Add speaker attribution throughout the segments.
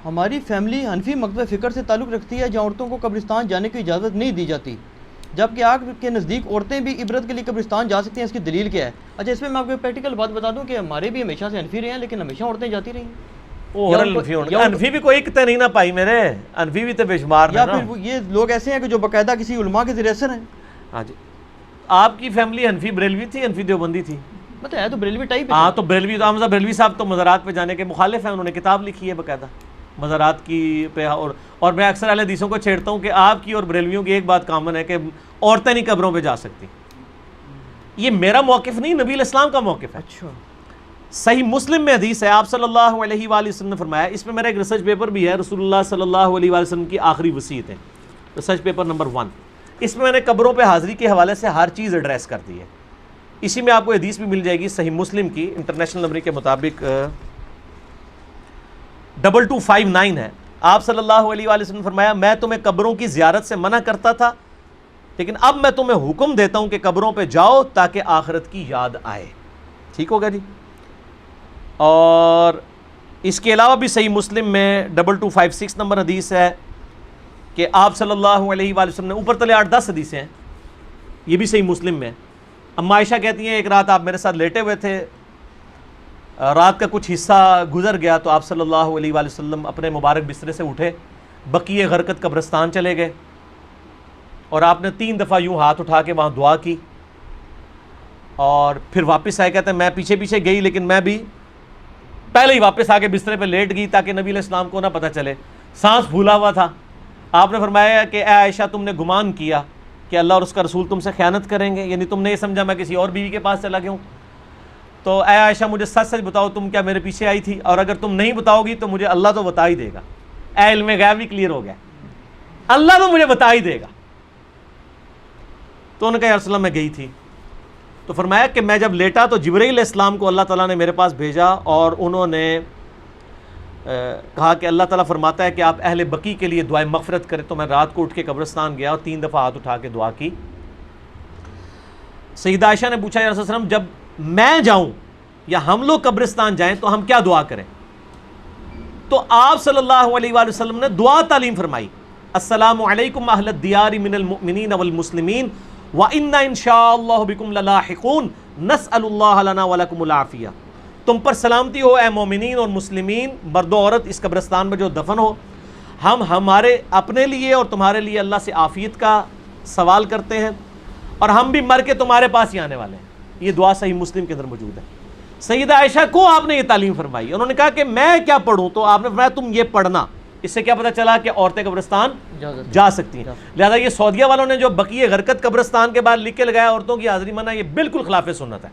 Speaker 1: ہماری فیملی حنفی مکتب فکر سے تعلق رکھتی ہے جہاں عورتوں کو قبرستان جانے کی اجازت نہیں دی جاتی، جبکہ آگ کے نزدیک عورتیں بھی عبرت کے لیے قبرستان جا سکتی ہیں۔ اس کی دلیل کیا ہے؟ اچھا، اس میں آپ کو پریکٹیکل بات بتا دوں کہ ہمارے بھی ہمیشہ سے حنفی رہے ہیں، لیکن ہمیشہ عورتیں جاتی رہی ہیں۔
Speaker 2: انفی بھی کوئی کتے نہیں نہ پائی میرے، انفی بھی تو بے شمار
Speaker 1: یا پھر یہ لوگ ایسے ہیں کہ جو باقاعدہ کسی علماء کے ذریعے اثر ہیں۔
Speaker 2: ہاں جی، آپ کی فیملی حنفی بریلوی تھی، حنفی دیوبندی تھی؟
Speaker 1: مطلب ہے تو بریلوی ٹائپ ہے۔
Speaker 2: ہاں تو بریلوی تو حمزہ بریلوی صاحب تو مزارات پہ جانے کے مخالف ہیں، انہوں نے کتاب لکھی ہے باقاعدہ مزارات کی پہ، اور میں اکثر اہل حدیثوں کو چھیڑتا ہوں کہ آپ کی اور بریلویوں کی ایک بات کامن ہے کہ عورتیں نہیں قبروں پہ جا سکتی۔ یہ میرا موقف نہیں، نبی علیہ السلام کا موقف ہے۔
Speaker 1: اچھا،
Speaker 2: صحیح مسلم میں حدیث ہے، آپ صلی اللہ علیہ وآلہ وسلم نے فرمایا، اس میں میرا ایک ریسرچ پیپر بھی ہے، رسول اللہ صلی اللہ علیہ وآلہ وسلم کی آخری وصیت ہے، ریسرچ پیپر نمبر 1۔ اس میں نے قبروں پہ حاضری کے حوالے سے ہر چیز ایڈریس کر دی ہے۔ اسی میں آپ کو حدیث بھی مل جائے گی صحیح مسلم کی، انٹرنیشنل نمبر کے مطابق 2259 ہے۔ آپ صلی اللہ علیہ وآلہ وسلم نے فرمایا، میں تمہیں قبروں کی زیارت سے منع کرتا تھا، لیکن اب میں تمہیں حکم دیتا ہوں کہ قبروں پہ جاؤ تاکہ آخرت کی یاد آئے۔ ٹھیک ہوگا جی؟ اور اس کے علاوہ بھی صحیح مسلم میں 2256 نمبر حدیث ہے کہ آپ صلی اللہ علیہ وآلہ وسلم نے، اوپر تلے 8-10 حدیثیں ہیں، یہ بھی صحیح مسلم میں۔ اما عائشہ کہتی ہیں ایک رات آپ میرے ساتھ لیٹے ہوئے تھے، رات کا کچھ حصہ گزر گیا تو آپ صلی اللہ علیہ وآلہ وسلم اپنے مبارک بسترے سے اٹھے، بقیع غرقد قبرستان چلے گئے، اور آپ نے 3 دفعہ یوں ہاتھ اٹھا کے وہاں دعا کی، اور پھر واپس آئے۔ کہتے ہیں میں پیچھے پیچھے گئی، لیکن میں بھی پہلے ہی واپس آ کے بسترے پہ لیٹ گئی تاکہ نبی علیہ السلام کو نہ پتہ چلے، سانس پھولا ہوا تھا۔ آپ نے فرمایا کہ اے عائشہ، تم نے گمان کیا کہ اللہ اور اس کا رسول تم سے خیانت کریں گے، یعنی تم نے یہ سمجھا میں کسی اور بیوی کے پاس چلا گیا ہوں، تو اے عائشہ مجھے سچ سچ بتاؤ تم کیا میرے پیچھے آئی تھی، اور اگر تم نہیں بتاؤ گی تو مجھے اللہ تو بتا ہی دے گا۔ اے علم غیب بھی کلیئر ہو گیا، اللہ تو مجھے بتا ہی دے گا۔ تو انہوں نے کہا یا رسول اللہ میں گئی تھی، تو فرمایا کہ میں جب لیٹا تو جبرائیل علیہ السلام کو اللہ تعالیٰ نے میرے پاس بھیجا، اور انہوں نے کہا کہ اللہ تعالیٰ فرماتا ہے کہ آپ اہل بقیع کے لیے دعائے مغفرت کریں۔ تو میں رات کو اٹھ کے قبرستان گیا اور 3 دفعہ ہاتھ اٹھا کے دعا کی۔ سیدہ عائشہ نے پوچھا یا رسول اللہ جب میں جاؤں یا ہم لوگ قبرستان جائیں تو ہم کیا دعا کریں؟ تو آپ صلی اللہ علیہ وآلہ وسلم نے دعا تعلیم فرمائی، السلام علیکم اہل الدیار من المؤمنین والمسلمین وَإِنَّا إِن شَاءَ اللَّهُ بِكُمْ لَلَاحِقُونَ نَسْأَلُ اللَّهَ لَنَا وَلَكُمُ الْعَافِيَةَ۔ تم پر سلامتی ہو اے مومنین اور مسلمین، مرد و عورت اس قبرستان میں جو دفن ہو، ہم ہمارے اپنے لیے اور تمہارے لیے اللہ سے عافیت کا سوال کرتے ہیں، اور ہم بھی مر کے تمہارے پاس ہی آنے والے ہیں۔ یہ دعا صحیح مسلم کے اندر موجود ہے۔ سیدہ عائشہ کو آپ نے یہ تعلیم فرمائی، انہوں نے کہا کہ میں کیا پڑھوں، تو آپ نے فرمایا تم یہ پڑھنا۔ اس سے کیا پتہ چلا کہ عورتیں قبرستان جا سکتی ہیں۔ لہذا یہ سعودیہ والوں نے جو بقیع غرقد قبرستان کے بعد لکھ کے لگایا عورتوں کی حاضری منع، یہ بالکل خلاف سنت ہے،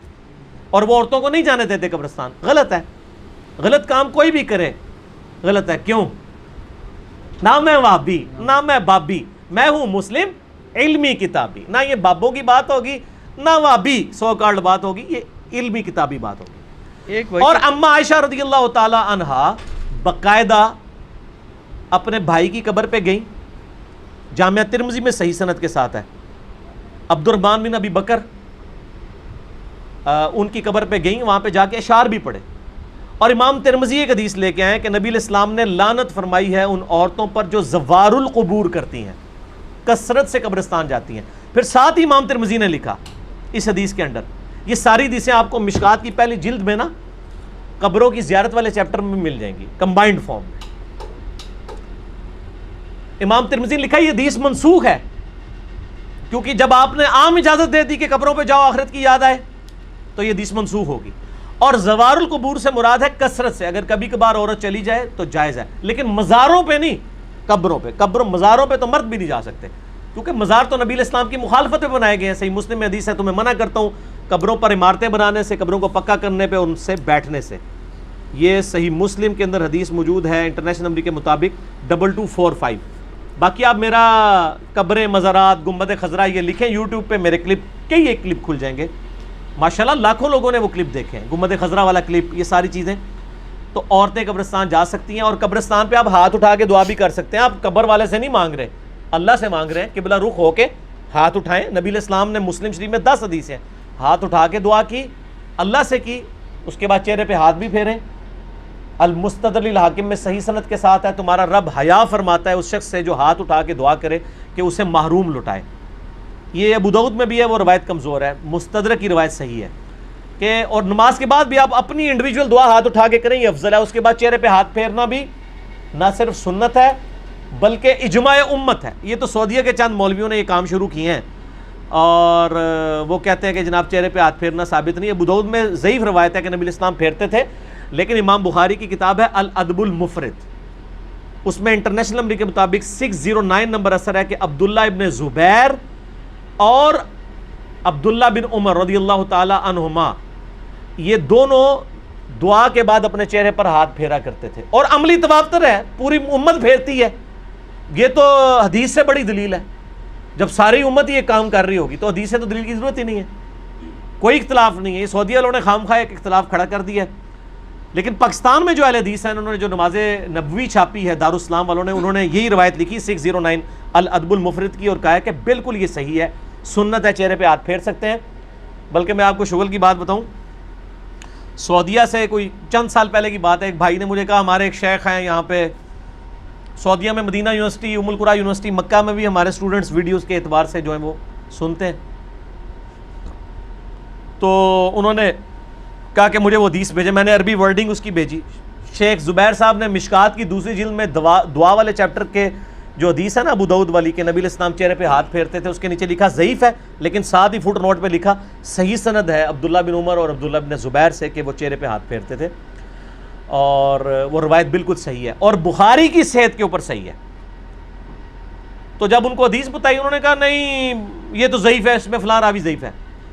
Speaker 2: اور وہ عورتوں کو نہیں جانے دیتے قبرستان۔ غلط ہے، غلط کام کوئی بھی کرے غلط ہے۔ کیوں؟ نہ میں وہابی نہ میں بابی، میں ہوں مسلم علمی کتابی، نہ یہ بابوں کی بات ہوگی نہ وہابی سو کارڈ بات ہوگی، یہ علمی کتابی بات ہوگی۔ اور اما عائشہ رضی اللہ تعالی عنہا باقاعدہ اپنے بھائی کی قبر پہ گئیں، جامعہ ترمذی میں صحیح سند کے ساتھ ہے، عبد الرحمن بن ابی بکر ان کی قبر پہ گئیں، وہاں پہ جا کے اشعار بھی پڑھے، اور امام ترمذی ایک حدیث لے کے آئے کہ نبی علیہ السلام نے لعنت فرمائی ہے ان عورتوں پر جو زوار القبور کرتی ہیں، کثرت سے قبرستان جاتی ہیں۔ پھر ساتھ ہی امام ترمذی نے لکھا اس حدیث کے اندر، یہ ساری حدیثیں آپ کو مشکات کی پہلی جلد میں نا قبروں کی زیارت والے چیپٹر میں مل جائیں گی کمبائنڈ فارم میں۔ امام ترمذی نے لکھا یہ حدیث منسوخ ہے، کیونکہ جب آپ نے عام اجازت دے دی کہ قبروں پہ جاؤ آخرت کی یاد آئے تو یہ حدیث منسوخ ہوگی۔ اور زوار القبور سے مراد ہے کثرت سے، اگر کبھی کبھار عورت چلی جائے تو جائز ہے، لیکن مزاروں پہ نہیں، قبروں پہ۔ مزاروں پہ تو مرد بھی نہیں جا سکتے، کیونکہ مزار تو نبی علیہ السلام کی مخالفت پہ بنائے گئے ہیں۔ صحیح مسلم میں حدیث ہے، تمہیں منع کرتا ہوں قبروں پر عمارتیں بنانے سے، قبروں کو پکا کرنے پہ، ان سے بیٹھنے سے۔ یہ صحیح مسلم کے اندر حدیث موجود ہے انٹرنیشنل نمبر کے مطابق 2245۔ باقی آپ میرا قبریں، مزارات، گنبد خضرا یہ لکھیں یوٹیوب پہ، میرے کلپ کئی ایک کلپ کھل جائیں گے، ماشاءاللہ لاکھوں لوگوں نے وہ کلپ دیکھے ہیں، گنبد خضرا والا کلپ، یہ ساری چیزیں۔ تو عورتیں قبرستان جا سکتی ہیں، اور قبرستان پہ آپ ہاتھ اٹھا کے دعا بھی کر سکتے ہیں۔ آپ قبر والے سے نہیں مانگ رہے، اللہ سے مانگ رہے ہیں، قبلہ رخ ہو کے ہاتھ اٹھائیں۔ نبی علیہ السلام نے مسلم شریف میں 10 حدیث ہیں، ہاتھ اٹھا کے دعا کی، اللہ سے کی، اس کے بعد چہرے پہ ہاتھ بھی پھیریں، المستدرک للحاکم میں صحیح سند کے ساتھ ہے، تمہارا رب حیا فرماتا ہے اس شخص سے جو ہاتھ اٹھا کے دعا کرے کہ اسے محروم لٹائے. یہ ابو داؤد میں بھی ہے، وہ روایت کمزور ہے. مستدرک کی روایت صحیح ہے کہ اور نماز کے بعد بھی آپ اپنی انڈیویجول دعا ہاتھ اٹھا کے کریں، یہ افضل ہے. اس کے بعد چہرے پہ ہاتھ پھیرنا بھی نہ صرف سنت ہے بلکہ اجماع امت ہے. یہ تو سعودیہ کے چند مولویوں نے یہ کام شروع کیے ہیں اور وہ کہتے ہیں کہ جناب چہرے پہ ہاتھ پھیرنا ثابت نہیں ہے. ابو داؤد میں ضعیف روایت ہے کہ نبی الاسلام پھیرتے تھے، لیکن امام بخاری کی کتاب ہے الادب المفرد، اس میں انٹرنیشنل نمبر کے مطابق 609 نمبر اثر ہے کہ عبداللہ ابن زبیر اور عبداللہ بن عمر رضی اللہ تعالی عنہما یہ دونوں دعا کے بعد اپنے چہرے پر ہاتھ پھیرا کرتے تھے. اور عملی تواتر ہے، پوری امت پھیرتی ہے. یہ تو حدیث سے بڑی دلیل ہے. جب ساری امت یہ کام کر رہی ہوگی تو حدیث سے تو دلیل کی ضرورت ہی نہیں ہے، کوئی اختلاف نہیں ہے. یہ سعودی والوں نے خام خواہ ایک اختلاف کھڑا کر دیا ہے. لیکن پاکستان میں جو اہل حدیث ہیں انہوں نے جو نماز نبوی چھاپی ہے دارالاسلام والوں نے، انہوں نے یہی روایت لکھی 609 الادب المفرد کی اور کہا ہے کہ بالکل یہ صحیح ہے، سنت ہے، چہرے پہ ہاتھ پھیر سکتے ہیں. بلکہ میں آپ کو شغل کی بات بتاؤں، سعودیہ سے کوئی چند سال پہلے کی بات ہے، ایک بھائی نے مجھے کہا ہمارے ایک شیخ ہیں یہاں پہ سعودیہ میں، مدینہ یونیورسٹی، ام القریٰ یونیورسٹی، مکہ میں بھی ہمارے اسٹوڈنٹس ویڈیوز کے اعتبار سے جو ہیں وہ سنتے ہیں. تو انہوں نے کہا کہ مجھے وہ حدیث بھیجے، میں نے عربی ورڈنگ اس کی بھیجی. شیخ زبیر صاحب نے مشکات کی دوسری جلد میں دعا والے چیپٹر کے جو حدیث ہے نا ابو داؤد والی کہ نبی الاسلام چہرے پہ ہاتھ پھیرتے تھے، اس کے نیچے لکھا ضعیف ہے، لیکن ساتھ ہی فٹ نوٹ پہ لکھا صحیح سند ہے عبداللہ بن عمر اور عبداللہ بن زبیر سے کہ وہ چہرے پہ ہاتھ پھیرتے تھے، اور وہ روایت بالکل صحیح ہے اور بخاری کی صحت کے اوپر صحیح ہے. تو جب ان کو حدیث بتائی انہوں نے کہا نہیں یہ تو ضعیف ہے، اس میں فلاں راوی ضعیف ہے.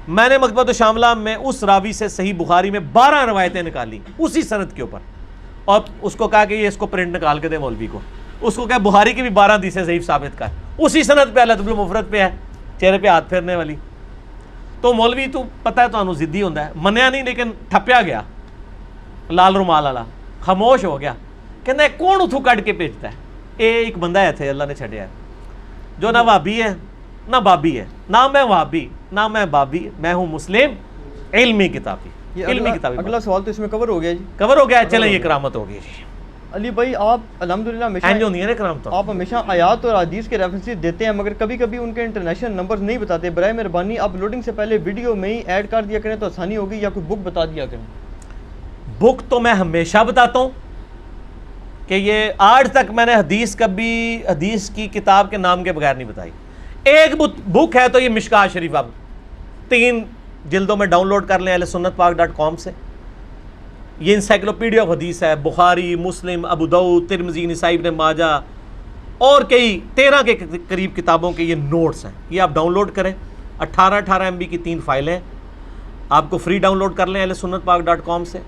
Speaker 2: میں نے مکتبۃ الشاملہ میں اس راوی سے صحیح بخاری میں 12 روایتیں نکالی اسی سند کے اوپر، اور اس کو کہا کہ یہ اس کو پرنٹ نکال کے دے مولوی کو. اس کو کہا بخاری کی بھی 12 حدیثیں ضعیف ثابت کر، اسی سند پہ الادب المفرد پہ ہے چہرے پہ ہاتھ پھیرنے والی. تو مولوی تو پتہ ہے تو ضدی ہوتا ہے، منیا نہیں لیکن ٹھپیا گیا لال رومال والا، خاموش ہو گیا. کہنا کون اتھو کٹ کے بھیجتا ہے؟ ایک بندہ ہے تھے اللہ نے چھڑیا ہے جو نہ وہابی ہے نہ بابی ہے، نہ میں وہابی نہ میں بابی، میں ہوں مسلم علمی کتابی. علمی کتابی.
Speaker 1: اگلا سوال تو اس میں کور ہو گیا جی،
Speaker 2: کور ہو گیا. چلیں یہ کرامت ہو گئی جی.
Speaker 1: علی بھائی آپ الحمدللہ آپ ہمیشہ آیات اور حدیث کے ریفرنسز دیتے ہیں، مگر کبھی کبھی ان کے انٹرنیشنل نمبرز نہیں بتاتے. برائے مہربانی آپ لوڈنگ سے پہلے ویڈیو میں ہی ایڈ کر دیا کریں تو آسانی ہوگی، یا کوئی بک بتا دیا کریں.
Speaker 2: بک تو میں ہمیشہ بتاتا ہوں کہ یہ آج تک میں نے کبھی حدیث کی کتاب کے نام کے بغیر نہیں بتائی. ایک بک ہے تو یہ مشکات شریف، آپ 3 جلدوں میں ڈاؤن لوڈ کر لیں ahlsunnatpak.com سے. یہ انسائکلوپیڈیا آف حدیث ہے، بخاری، مسلم، ابو داؤد، ترمذی، نسائی، ابن ماجہ اور کئی 13 کے قریب کتابوں کے یہ نوٹس ہیں. یہ آپ ڈاؤن لوڈ کریں، 18 MB کی 3 فائلیں آپ کو فری ڈاؤن لوڈ کر لیں ahlsunnatpak.com سے.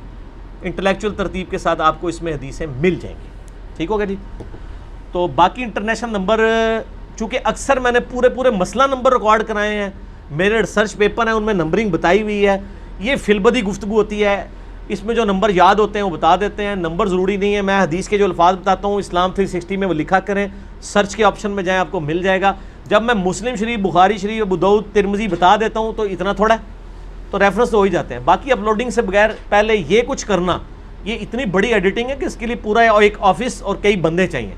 Speaker 2: انٹلیکچوئل ترتیب کے ساتھ آپ کو اس میں حدیثیں مل جائیں گی. ٹھیک ہوگا جی. تو باقی انٹرنیشنل نمبر چونکہ اکثر میں نے پورے مسئلہ نمبر ریکارڈ کرائے ہیں، میرے ریسرچ پیپر ہیں ان میں نمبرنگ بتائی ہوئی ہے. یہ فی البدی گفتگو ہوتی ہے، اس میں جو نمبر یاد ہوتے ہیں وہ بتا دیتے ہیں. نمبر ضروری نہیں ہے، میں حدیث کے جو الفاظ بتاتا ہوں اسلام 360 میں وہ لکھا کریں، سرچ کے آپشن میں جائیں آپ کو مل جائے گا. جب میں مسلم شریف، بخاری شریف، ابو داؤد، ترمذی بتا دیتا ہوں تو اتنا تھوڑا ہے، تو ریفرنس تو ہو ہی جاتے ہیں. باقی اپلوڈنگ سے بغیر پہلے یہ کچھ کرنا، یہ اتنی بڑی ایڈیٹنگ ہے کہ اس کے لیے پورا ایک آفس اور کئی بندے چاہیے،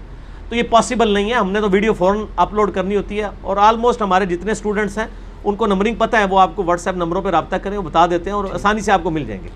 Speaker 2: تو یہ پاسبل نہیں ہے. ہم نے تو ویڈیو فوراً اپلوڈ کرنی ہوتی ہے، اور آلموسٹ ہمارے جتنے اسٹوڈنٹس ہیں ان کو نمبرنگ پتہ ہے، وہ آپ کو واٹس ایپ نمبروں پہ رابطہ کریں، وہ بتا دیتے ہیں اور آسانی سے آپ کو مل جائیں گے.